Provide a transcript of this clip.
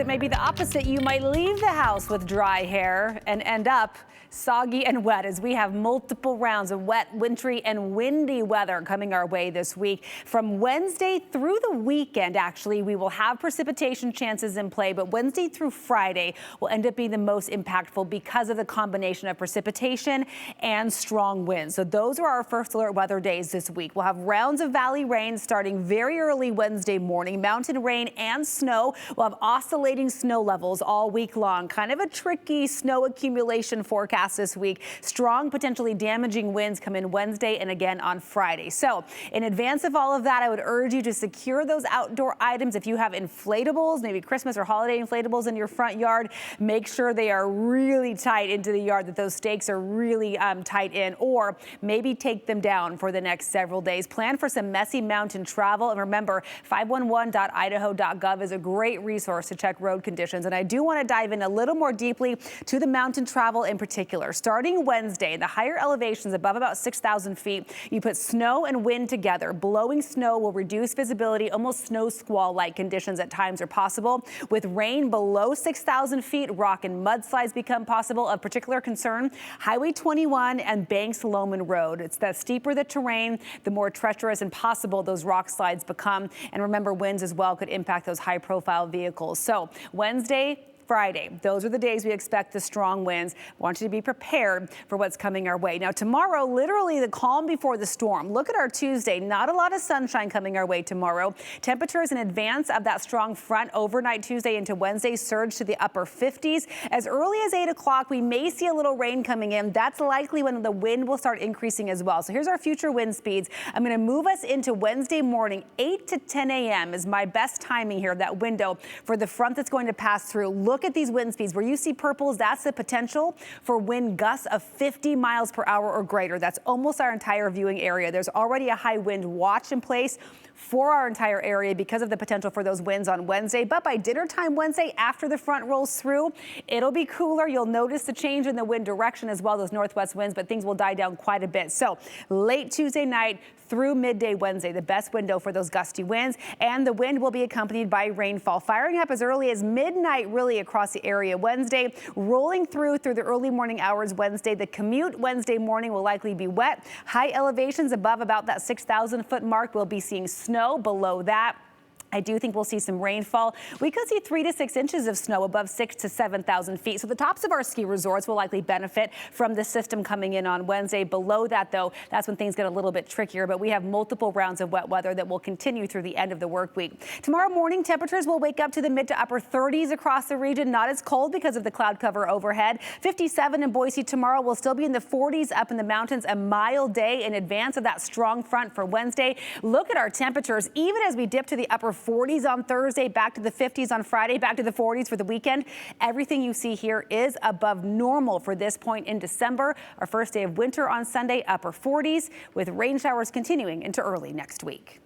it may be the opposite. You might leave the house with dry hair and end up soggy and wet as we have multiple rounds of wet, wintry and windy weather coming our way this week. From Wednesday through the weekend, actually, we will have precipitation chances in play, but Wednesday through Friday will end up being the most impactful because of the combination of precipitation and strong winds. So those are our first alert weather days this week. We'll have rounds of valley rain starting very early Wednesday morning, mountain rain and snow. We'll have oscillating snow levels all week long. Kind of a tricky snow accumulation forecast this week. Strong, potentially damaging winds come in Wednesday and again on Friday. So in advance of all of that, I would urge you to secure those outdoor items. If you have inflatables, maybe Christmas or holiday inflatables in your front yard, make sure they are really tight into the yard, that those stakes are really tight in, or maybe take them down for the next several days. Plan for some messy mountain travel. And remember, 511.idaho.gov is a great resource to check road conditions. And I do want to dive in a little more deeply to the mountain travel in particular. Starting Wednesday, the higher elevations above about 6,000 feet, you put snow and wind together. Blowing snow will reduce visibility. Almost snow squall-like conditions at times are possible. With rain below 6,000 feet, rock and mudslides become possible. Of particular concern, Highway 21 and Banks-Loman Road. It's the steeper the terrain, the more treacherous and possible those rock slides become. And remember, winds as well could impact those high-profile vehicles. So Wednesday, Friday, those are the days we expect the strong winds. Want you to be prepared for what's coming our way. Now tomorrow, literally the calm before the storm. Look at our Tuesday. Not a lot of sunshine coming our way tomorrow. Temperatures in advance of that strong front overnight Tuesday into Wednesday surge to the upper 50s. As early as 8 o'clock, we may see a little rain coming in. That's likely when the wind will start increasing as well. So here's our future wind speeds. I'm going to move us into Wednesday morning. 8 to 10 a.m. is my best timing here, that window for the front that's going to pass through. Look at these wind speeds. Where you see purples, that's the potential for wind gusts of 50 miles per hour or greater. That's almost our entire viewing area. There's already a high wind watch in place for our entire area because of the potential for those winds on Wednesday. But by dinner time Wednesday, after the front rolls through, it'll be cooler. You'll notice the change in the wind direction as well, those northwest winds, but things will die down quite a bit. So late Tuesday night through midday Wednesday, the best window for those gusty winds, and the wind will be accompanied by rainfall, firing up as early as midnight really across the area Wednesday, rolling through the early morning hours Wednesday. The commute Wednesday morning will likely be wet. High elevations above about that 6,000 foot mark. We'll be seeing snow below that. I do think we'll see some rainfall. We could see 3 to 6 inches of snow above 6,000 to 7,000 feet. So the tops of our ski resorts will likely benefit from the system coming in on Wednesday. Below that, though, that's when things get a little bit trickier. But we have multiple rounds of wet weather that will continue through the end of the work week. Tomorrow morning, temperatures will wake up to the mid to upper 30s across the region. Not as cold because of the cloud cover overhead. 57 in Boise tomorrow. Will still be in the 40s up in the mountains. A mild day in advance of that strong front for Wednesday. Look at our temperatures. Even as we dip to the upper 40s on Thursday, back to the 50s on Friday, back to the 40s for the weekend. Everything you see here is above normal for this point in December. Our first day of winter on Sunday, upper 40s, with rain showers continuing into early next week.